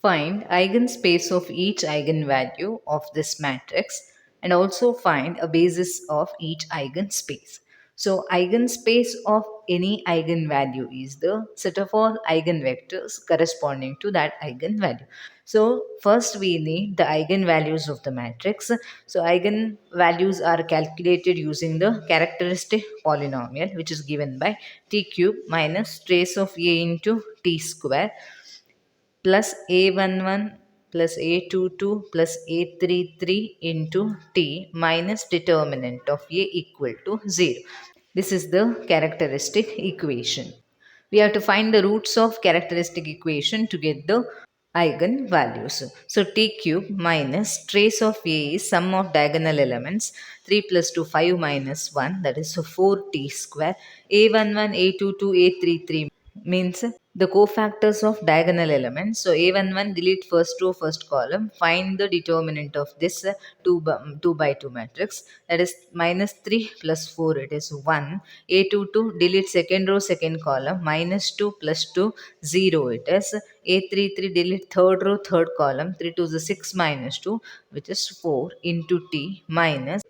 Find eigenspace of each eigenvalue of this matrix and also find a basis of each eigenspace. So, eigenspace of any eigenvalue is the set of all eigenvectors corresponding to that eigenvalue. So, first we need the eigenvalues of the matrix. So, eigenvalues are calculated using the characteristic polynomial, which is given by t cube minus trace of a into t square plus a11 plus a22 plus a33 into t minus determinant of a equal to 0. This is the characteristic equation. We have to find the roots of characteristic equation to get the eigenvalues. So t cube minus trace of a is sum of diagonal elements 3 plus 2 5 minus 1, that is 4t square. A11 a22 a33 means the cofactors of diagonal elements. So A11 delete first row first column, find the determinant of this 2 by 2 matrix, that is minus 3 plus 4, it is 1. A22 delete second row second column, minus 2 plus 2 0, it is. A33 delete third row third column, 3 to the 6 minus 2, which is 4 into t minus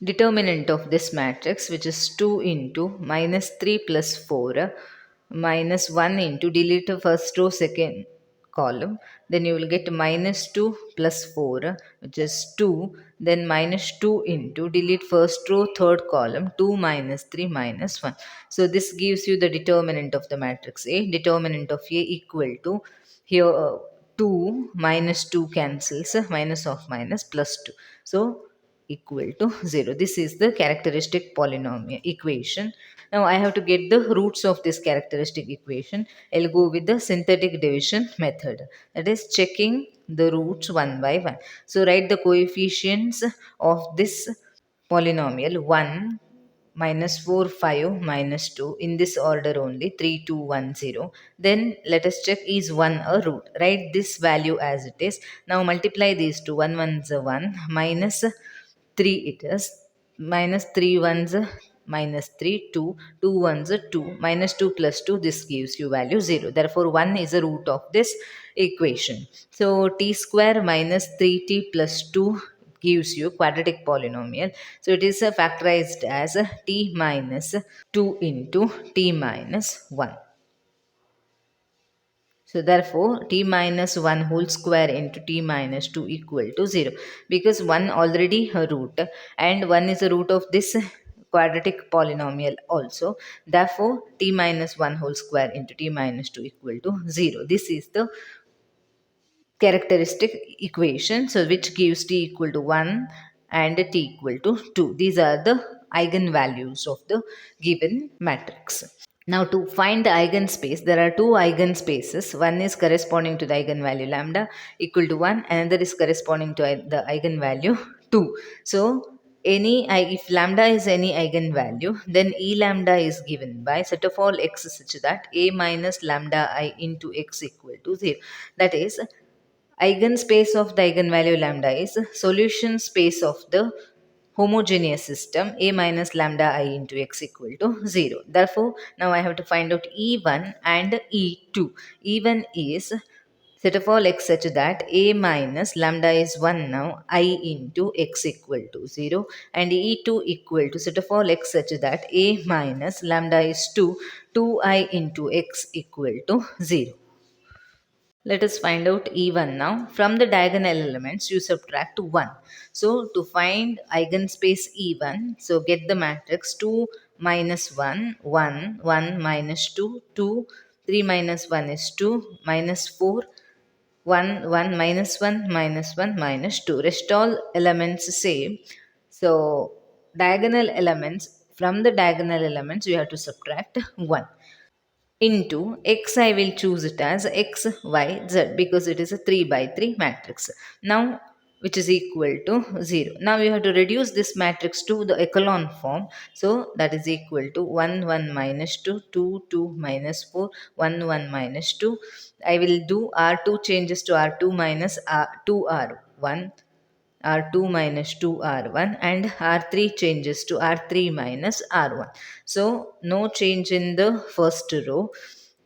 determinant of this matrix, which is 2 into minus 3 plus 4 minus 1 into delete the first row second column, then you will get minus 2 plus 4 which is 2, then minus 2 into delete first row third column 2 minus 3 minus 1. So this gives you the determinant of the matrix A. Determinant of A equal to here 2 minus 2 cancels, minus of minus plus 2, so equal to 0. This is the characteristic polynomial equation. Now I have to get the roots of this characteristic equation. I'll go with the synthetic division method, that is checking the roots one by one. So write the coefficients of this polynomial: 1 minus 4 5 minus 2 in this order only, 3 2 1 0. Then let us check is 1 a root. Write this value as it is. Now multiply these two. 1 1 is 1 minus 3 it is, minus 3 ones minus 3 2 2 ones 2 minus 2 plus 2, this gives you value 0. Therefore 1 is a root of this equation. So t square minus 3t plus 2 gives you quadratic polynomial. So it is factorized as t minus 2 into t minus 1. So therefore, t minus 1 whole square into t minus 2 equal to 0, because 1 already a root and 1 is a root of this quadratic polynomial also. Therefore, t minus 1 whole square into t minus 2 equal to 0. This is the characteristic equation, so which gives t equal to 1 and t equal to 2. These are the eigenvalues of the given matrix. Now to find the eigenspace, there are two eigenspaces. One is corresponding to the eigenvalue lambda equal to 1, another is corresponding to the eigenvalue 2. So if lambda is any eigenvalue, then E lambda is given by set of all x such that A minus lambda I into x equal to 0. That is, eigenspace of the eigenvalue lambda is solution space of the homogeneous system A minus lambda I into x equal to 0. Therefore, now I have to find out E1 and E2. E1 is set of all x such that A minus lambda is 1 now I into x equal to 0, and E2 equal to set of all x such that A minus lambda is 2 2I into x equal to 0. Let us find out E1 now. From the diagonal elements, you subtract 1. So, to find eigenspace E1, so get the matrix 2 minus 1, 1, 1 minus 2, 2, 3 minus 1 is 2, minus 4, 1, 1 minus 1, minus 1, minus 2. Rest all elements same. So, diagonal elements, from the diagonal elements, you have to subtract 1 into x. I will choose it as x y z because it is a 3 by 3 matrix now, which is equal to 0. Now you have to reduce this matrix to the echelon form, so that is equal to 1 1 minus 2 2 2 minus 4 1 1 minus 2. I will do r2 changes to r2 minus r2 r1, R2 minus 2R1, and R3 changes to R3 minus R1. So no change in the first row.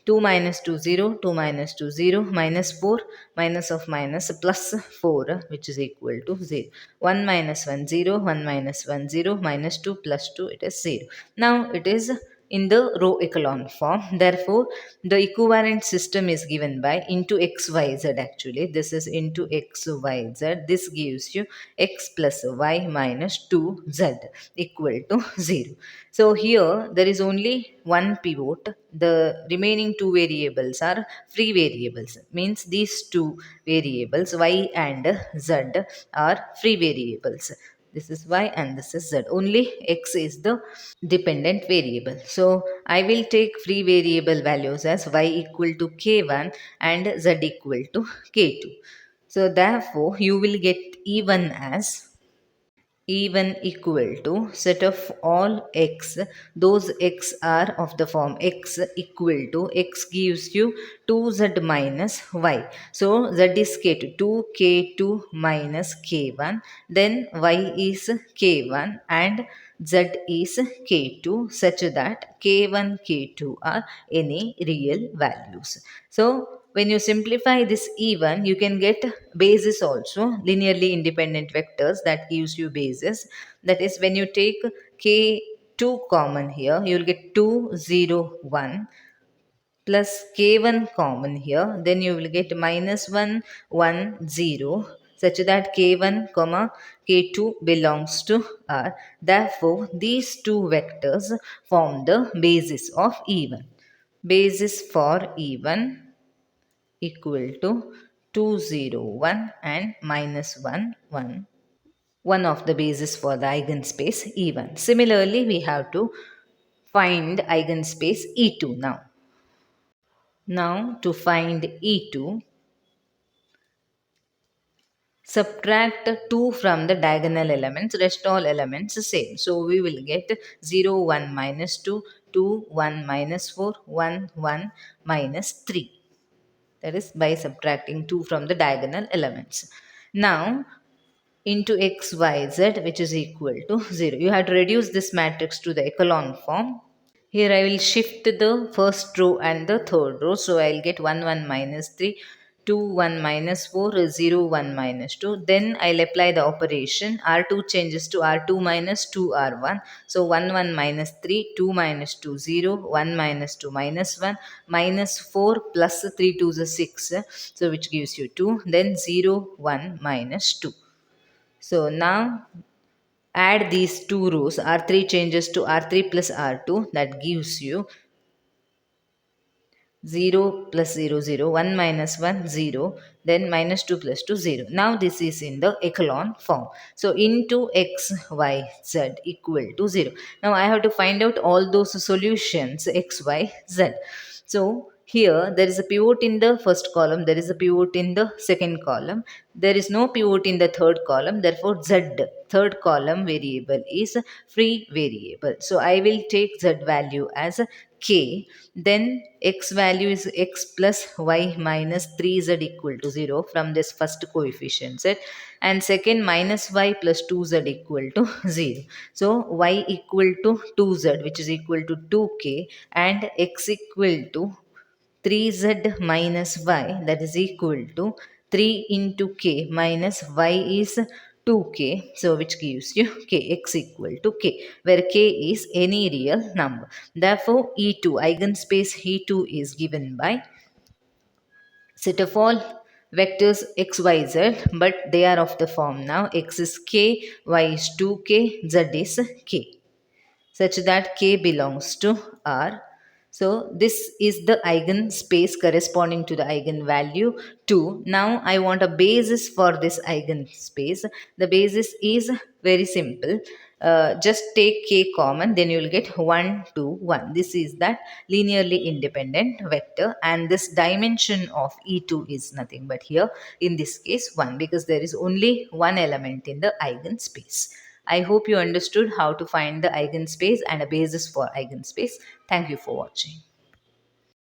2 minus 2 0, 2 minus 2 0, minus 4, minus of minus plus 4, which is equal to 0. 1 minus 1 0, 1 minus 1 0, minus 2 plus 2, it is 0. Now it is in the row echelon form. Therefore, the equivalent system is given by into xyz actually. This is into xyz. This gives you x plus y minus 2z equal to 0. So here there is only one pivot. The remaining two variables are free variables. Means these two variables y and z are free variables. This is y and this is z. Only x is the dependent variable. So I will take free variable values as y equal to k1 and z equal to k2. So therefore you will get even equal to set of all x. Those x are of the form x equal to x gives you 2z minus y. So z is k2, 2k2 minus k1, then y is k1 and z is k2, such that k1 k2 are any real values. So when you simplify this even, you can get basis also, linearly independent vectors that gives you basis. That is, when you take k2 common here, you will get 2 0 1 plus k1 common here, then you will get minus 1 1 0, such that k1 comma k2 belongs to R. Therefore these two vectors form the basis of even. Basis for even equal to 201 and minus 1 1. One of the basis for the eigenspace even. Similarly, we have to find eigenspace E2 now. Now to find E2, subtract 2 from the diagonal elements, rest all elements same. So we will get 0 1 minus 2, 2 1 minus 4, 1 1 minus 3. That is by subtracting 2 from the diagonal elements. Now into xyz, which is equal to 0. You have to reduce this matrix to the echelon form. Here I will shift the first row and the third row. So I will get 1 1 minus 3, 2 1 minus 4, 0 1 minus 2. Then I'll apply the operation. R2 changes to R2 minus 2 R1. So 1 1 minus 3, 2 minus 2 0, 1 minus 2 minus 1, minus 4 plus 3 2 is 6. So which gives you 2. Then 0 1 minus 2. So now add these two rows. R3 changes to R3 plus R2. That gives you 0 plus 0 0, 1 minus 1 0, then minus 2 plus 2 0. Now this is in the echelon form. So into x y z equal to 0. Now I have to find out all those solutions x y z. So here there is a pivot in the first column, there is a pivot in the second column, there is no pivot in the third column. Therefore z, third column variable, is free variable. So I will take z value as k. Then x value is x plus y minus 3z equal to 0 from this first coefficient set, and second minus y plus 2z equal to 0. So y equal to 2z, which is equal to 2k, and x equal to 3z minus y, that is equal to 3 into k minus y is 2k, so which gives you k, x equal to k, where k is any real number. Therefore E2, eigenspace E2 is given by set of all vectors x y z, but they are of the form now x is k, y is 2k, z is k, such that k belongs to R. So this is the eigenspace corresponding to the eigenvalue 2. Now I want a basis for this eigenspace. The basis is very simple. Just take k common, then you will get 1 2 1. This is that linearly independent vector, and this dimension of E2 is nothing but here in this case 1, because there is only one element in the eigenspace. I hope you understood how to find the eigenspace and a basis for eigenspace. Thank you for watching.